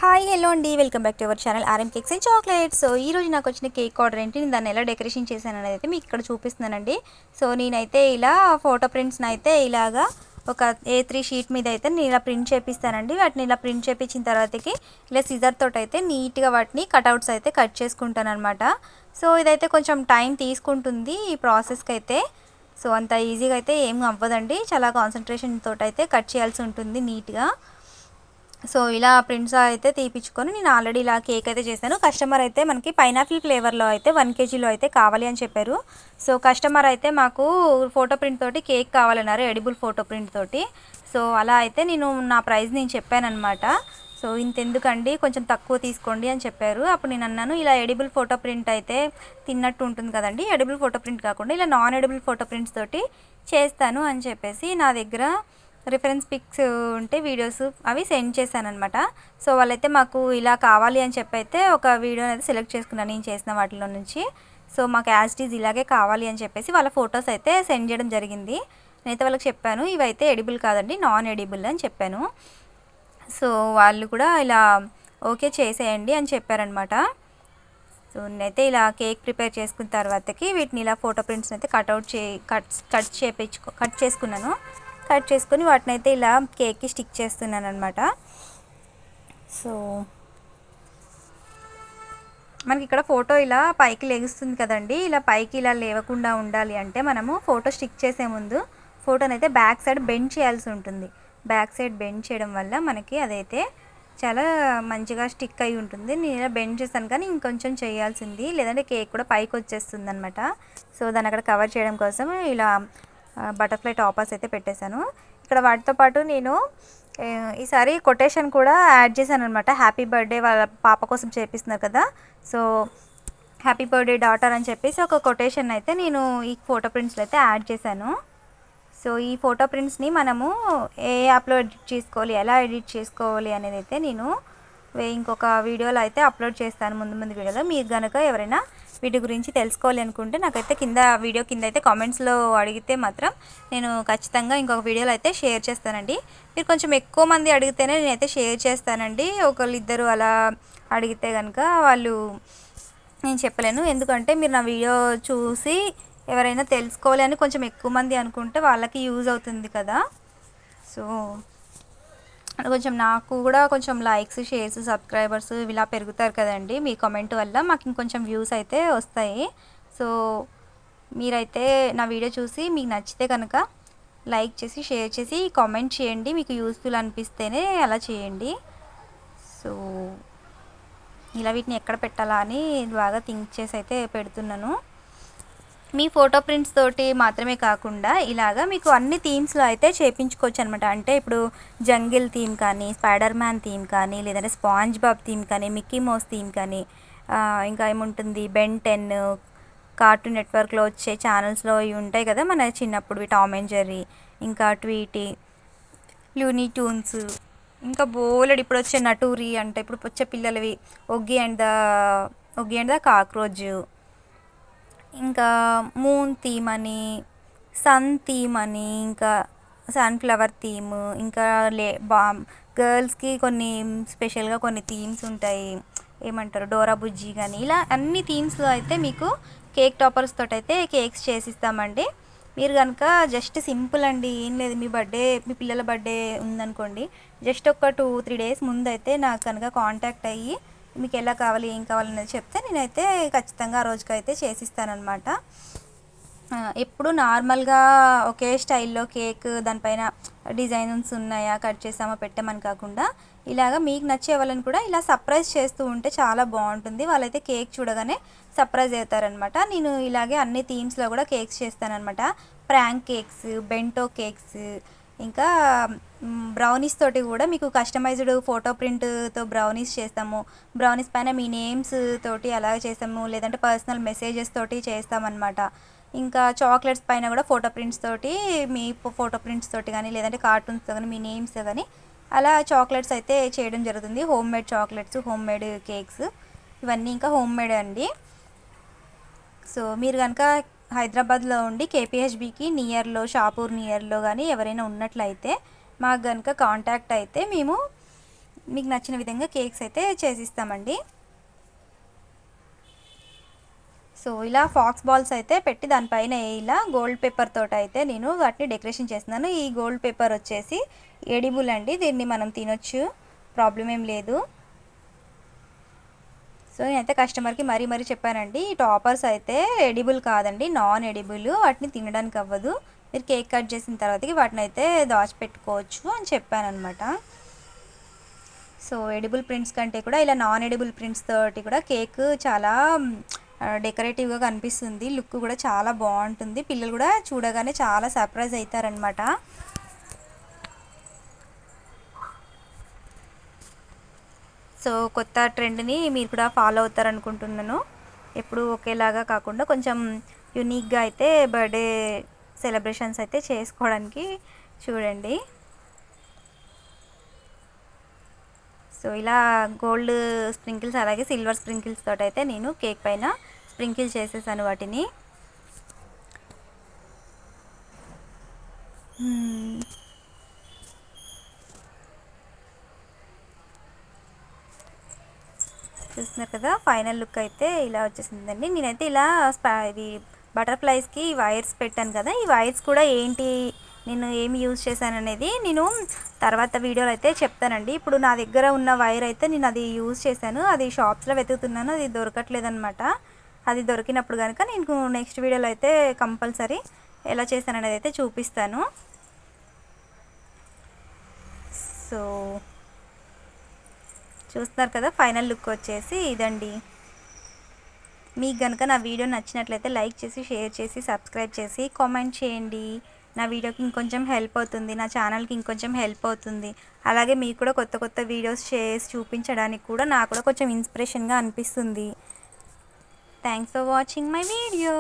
Hi hello అండి, welcome back to our channel RM cakes and chocolates. So ఈ రోజు నాకు వచ్చిన కేక్ ఆర్డర్ ఏంటి, నేను దాన్ని ఎలా డెకరేషన్ చేశాను అనేది అయితే మీకు ఇక్కడ చూపిస్తున్నానండి. సో నేనైతే ఇలా ఫోటో ప్రింట్స్ని అయితే ఇలాగా ఒక A3 షీట్ మీద అయితే నేను ఇలా ప్రింట్ చేపిస్తానండి. వాటిని ఇలా ప్రింట్ చేపించిన తర్వాతకి ఇలా సిజర్ తోటి అయితే నీట్గా వాటిని కట్అవుట్స్ అయితే కట్ చేసుకుంటాను అనమాట. సో ఇదైతే కొంచెం టైం తీసుకుంటుంది ఈ ప్రాసెస్కి అయితే. సో అంత ఈజీగా అయితే ఏం అవ్వదండి, చాలా కాన్సన్ట్రేషన్ తోటి అయితే కట్ చేయాల్సి ఉంటుంది నీట్గా. సో ఇలా ప్రింట్స్ అయితే తీపించుకొని నేను ఆల్రెడీ ఇలా కేక్ అయితే చేశాను. కస్టమర్ అయితే మనకి పైనాపిల్ ఫ్లేవర్లో అయితే 1 kg అయితే కావాలి అని చెప్పారు. సో కస్టమర్ అయితే మాకు ఫోటో ప్రింట్ తోటి కేక్ కావాలన్నారు, ఎడిబుల్ ఫోటో ప్రింట్ తోటి. సో అలా అయితే నేను నా ప్రైస్ నేను చెప్పానమాట. సో ఇంతెందుకండి, కొంచెం తక్కువ తీసుకోండి అని చెప్పారు. అప్పుడు నేను అన్నాను, ఇలా ఎడిబుల్ ఫోటో ప్రింట్ అయితే తిన్నట్టు ఉంటుంది కదండి, ఎడిబుల్ ఫోటో ప్రింట్ కాకుండా ఇలా నాన్ ఎడిబుల్ ఫోటో ప్రింట్స్ తోటి చేస్తాను అని చెప్పేసి నా దగ్గర రిఫరెన్స్ పిక్స్ ఉంటే వీడియోస్ అవి సెండ్ చేశాను అనమాట. సో వాళ్ళైతే మాకు ఇలా కావాలి అని చెప్పి అయితే ఒక వీడియో అనేది సెలెక్ట్ చేసుకున్నాను నేను చేసిన వాటిలో నుంచి. సో మాకు యాజ్ ఇట్ ఈజ్ ఇలాగే కావాలి అని చెప్పేసి వాళ్ళ ఫొటోస్ అయితే సెండ్ చేయడం జరిగింది. నేనైతే వాళ్ళకి చెప్పాను, ఇవైతే ఎడిబుల్ కాదండి, నాన్ ఎడిబుల్ అని చెప్పాను. సో వాళ్ళు కూడా ఇలా ఓకే చేసేయండి అని చెప్పారనమాట. సో నేనైతే ఇలా కేక్ ప్రిపేర్ చేసుకున్న తర్వాతకి వీటిని ఇలా ఫోటో ప్రింట్స్ని అయితే కట్ చేసుకున్నాను. కట్ చేసుకొని వాటిని అయితే ఇలా కేక్కి స్టిక్ చేస్తున్నాను అనమాట. సో మనకి ఇక్కడ ఫోటో ఇలా పైకి లేగుస్తుంది కదండి, ఇలా పైకి ఇలా లేవకుండా ఉండాలి అంటే మనము ఫోటో స్టిక్ చేసే ముందు ఫోటోని అయితే బ్యాక్ సైడ్ బెండ్ చేయాల్సి ఉంటుంది. బ్యాక్ సైడ్ బెండ్ చేయడం వల్ల మనకి అదైతే చాలా మంచిగా స్టిక్ అయి ఉంటుంది. నేను ఇలా బెండ్ చేశాను కానీ ఇంకొంచెం చేయాల్సింది, లేదంటే కేక్ కూడా పైకి వచ్చేస్తుంది అనమాట. సో దాన్ని అక్కడ కవర్ చేయడం కోసం ఇలా బటర్ఫ్లై టాపర్స్ అయితే పెట్టేశాను. ఇక్కడ వాటితో పాటు నేను ఈసారి కొటేషన్ కూడా యాడ్ చేశాను అనమాట. హ్యాపీ బర్త్డే వాళ్ళ పాప కోసం చేపిస్తున్నారు కదా, సో హ్యాపీ బర్త్డే డాటర్ అని చెప్పేసి ఒక కొటేషన్ అయితే నేను ఈ ఫోటో ప్రింట్స్లో అయితే యాడ్ చేశాను. సో ఈ ఫోటో ప్రింట్స్ని మనము ఏ యాప్లో ఎడిట్ చేసుకోవాలి, ఎలా ఎడిట్ చేసుకోవాలి అనేది అయితే నేను ఇంకొక వీడియోలో అయితే అప్లోడ్ చేస్తాను, ముందు వీడియోలో. మీరు కనుక ఎవరైనా వీటి గురించి తెలుసుకోవాలి అనుకుంటే నాకైతే వీడియో కింద అయితే కామెంట్స్లో అడిగితే మాత్రం నేను ఖచ్చితంగా ఇంకొక వీడియోలో అయితే షేర్ చేస్తానండి. మీరు కొంచెం ఎక్కువ మంది అడిగితేనే నేనైతే షేర్ చేస్తానండి. ఒకళ్ళిద్దరు అలా అడిగితే కనుక నేను చెప్పలేను, ఎందుకంటే మీరు నా వీడియో చూసి ఎవరైనా తెలుసుకోవాలి అని కొంచెం ఎక్కువ మంది అనుకుంటే వాళ్ళకి యూజ్ అవుతుంది కదా. సో కొంచెం నాకు కూడా కొంచెం లైక్స్, షేర్స్, సబ్స్క్రైబర్స్ ఇలా పెరుగుతారు కదండి మీ కామెంట్ వల్ల, మాకు ఇంకొంచెం వ్యూస్ అయితే వస్తాయి. సో మీరైతే నా వీడియో చూసి మీకు నచ్చితే కనుక లైక్ చేసి షేర్ చేసి కామెంట్ చేయండి, మీకు యూస్ఫుల్ అనిపిస్తేనే అలా చేయండి. సో ఇలా వీటిని ఎక్కడ పెట్టాలా అని బాగా థింక్ చేసి అయితే పెడుతున్నాను. మీ ఫోటో ప్రింట్స్ తోటి మాత్రమే కాకుండా ఇలాగా మీకు అన్ని థీమ్స్లో అయితే చేయించుకోవచ్చు అనమాట. అంటే ఇప్పుడు జంగిల్ థీమ్ కానీ, స్పైడర్ మ్యాన్ థీమ్ కానీ, లేదంటే స్పాంజ్ బాబ్ థీమ్ కానీ, మిక్కీ మౌస్ థీమ్ కానీ, ఇంకా ఏముంటుంది బెన్ 10 కార్టూన్ నెట్వర్క్లో వచ్చే ఛానల్స్లో ఇవి ఉంటాయి కదా మన చిన్నప్పుడు, టామ్ అండ్ జెర్రీ, ఇంకా ట్వీటీ, లూనీ ట్యూన్స్, ఇంకా బోలెడు ఇప్పుడు వచ్చే నటూరి, అంటే ఇప్పుడు వచ్చే పిల్లలవి ఒగ్గి అండ్ ద కాక్రోచ్, ఇంకా మూన్ థీమ్ అని, సన్ థీమ్ అని, ఇంకా సన్ఫ్లవర్ థీమ్, ఇంకా గర్ల్స్కి కొన్ని స్పెషల్గా కొన్ని థీమ్స్ ఉంటాయి, ఏమంటారు డోరా బుజ్జి కానీ, ఇలా అన్ని థీమ్స్లో అయితే మీకు కేక్ టాపర్స్ తోటి అయితే కేక్స్ చేసిస్తామండి. మీరు కనుక జస్ట్ సింపుల్ అండి, ఏం లేదు, మీ పిల్లల బర్త్డే ఉందనుకోండి, జస్ట్ ఒక 2-3 days ముందు అయితే నాకు కనుక కాంటాక్ట్ అయ్యి మీకు ఎలా కావాలి ఏం కావాలనేది చెప్తే నేనైతే ఖచ్చితంగా ఆ రోజుకైతే చేసిస్తానమాట. ఎప్పుడు నార్మల్గా ఒకే స్టైల్లో కేక్ దానిపైన డిజైన్స్ ఉన్నాయా కట్ చేసామా పెట్టామని కాకుండా ఇలాగ మీకు నచ్చే వాళ్ళని కూడా ఇలా సర్ప్రైజ్ చేస్తూ ఉంటే చాలా బాగుంటుంది. వాళ్ళైతే కేక్ చూడగానే సర్ప్రైజ్ అవుతారనమాట. నేను ఇలాగే అన్ని థీమ్స్లో కూడా కేక్స్ చేస్తానమాట. ప్రాంక్ కేక్స్, బెంటో కేక్స్, ఇంకా బ్రౌనీస్ తోటి కూడా మీకు కస్టమైజ్డ్ ఫోటో ప్రింట్తో బ్రౌనీస్ చేస్తాము. బ్రౌనీస్ పైన మీ నేమ్స్ తోటి అలాగే చేస్తాము, లేదంటే పర్సనల్ మెసేజెస్ తోటి చేస్తామన్నమాట. ఇంకా చాక్లెట్స్ పైన కూడా ఫోటో ప్రింట్స్ తోటి కానీ, లేదంటే కార్టూన్స్తో కానీ, మీ నేమ్స్తో కానీ అలా చాక్లెట్స్ అయితే చేయడం జరుగుతుంది. Home made chocolates, home made cakes, ఇవన్నీ ఇంకా హోమ్ మేడ్ అండి. సో మీరు కనుక హైదరాబాద్లో ఉండి కేపీహెచ్బికి నియర్లో, షాపూర్ నియర్లో కానీ ఎవరైనా ఉన్నట్లయితే మాకు కనుక కాంటాక్ట్ అయితే మేము మీకు నచ్చిన విధంగా కేక్స్ అయితే చేసిస్తామండి. సో ఇలా ఫాక్స్ బాల్స్ అయితే పెట్టి దానిపైన ఇలా గోల్డ్ పేపర్ తోటి అయితే నేను వాటిని డెకరేషన్ చేస్తున్నాను. ఈ గోల్డ్ పేపర్ వచ్చేసి ఎడిబుల్ అండి, దీన్ని మనం తినొచ్చు, ప్రాబ్లం ఏం లేదు. సో నేనైతే కస్టమర్కి మరీ చెప్పానండి, ఈ టాపర్స్ అయితే ఎడిబుల్ కాదండి, నాన్ ఎడిబుల్, వాటిని తినడానికి అవ్వదు, మీరు కేక్ కట్ చేసిన తర్వాతకి వాటిని అయితే దాచిపెట్టుకోవచ్చు అని చెప్పాను అనమాట. సో ఎడిబుల్ ప్రింట్స్ కంటే కూడా ఇలా నాన్ ఎడిబుల్ ప్రింట్స్ తోటి కూడా కేక్ చాలా డెకరేటివ్గా కనిపిస్తుంది, లుక్ కూడా చాలా బాగుంటుంది, పిల్లలు కూడా చూడగానే చాలా సర్ప్రైజ్ అవుతారనమాట. సో కొత్త ట్రెండ్ని మీరు కూడా ఫాలో అవుతారనుకుంటున్నాను. ఎప్పుడు ఒకేలాగా కాకుండా కొంచెం యూనిక్గా అయితే బర్త్డే సెలబ్రేషన్స్ అయితే చేసుకోవడానికి చూడండి. సో ఇలా గోల్డ్ స్ప్రింకిల్స్ అలాగే సిల్వర్ స్ప్రింకిల్స్ తోటి అయితే నేను కేక్ పైన స్ప్రింకిల్ చేసేసాను వాటిని. చూస్తున్నారు కదా, ఫైనల్ లుక్ అయితే ఇలా వచ్చేసిందండి. నేనైతే ఇలా ఇది బటర్ఫ్లైస్కి వైర్స్ పెట్టాను కదా, ఈ వైర్స్ కూడా ఏంటి, నేను ఏమి యూజ్ చేశాను అనేది నేను తర్వాత వీడియోలో అయితే చెప్తానండి. ఇప్పుడు నా దగ్గర ఉన్న వైర్ అయితే నేను అది యూజ్ చేశాను, అది షాప్స్లో వెతుకుతున్నాను, అది దొరకట్లేదు అనమాట. అది దొరికినప్పుడు కనుక నేను నెక్స్ట్ వీడియోలో అయితే కంపల్సరీ ఎలా చేశాను అనేది అయితే చూపిస్తాను. సో చూస్తున్నారు కదా, ఫైనల్ లుక్ వచ్చేసి ఇదండి. మీకు కనుక నా వీడియో నచ్చినట్లయితే లైక్ చేసి, షేర్ చేసి, సబ్స్క్రైబ్ చేసి, కామెంట్ చేయండి. నా వీడియోకి ఇంకొంచెం హెల్ప్ అవుతుంది, నా ఛానల్కి ఇంకొంచెం హెల్ప్ అవుతుంది. అలాగే మీకు కూడా కొత్త వీడియోస్ చేసి చూపించడానికి కూడా నాకు కూడా కొంచెం ఇన్స్పిరేషన్గా అనిపిస్తుంది. Thanks for watching my video.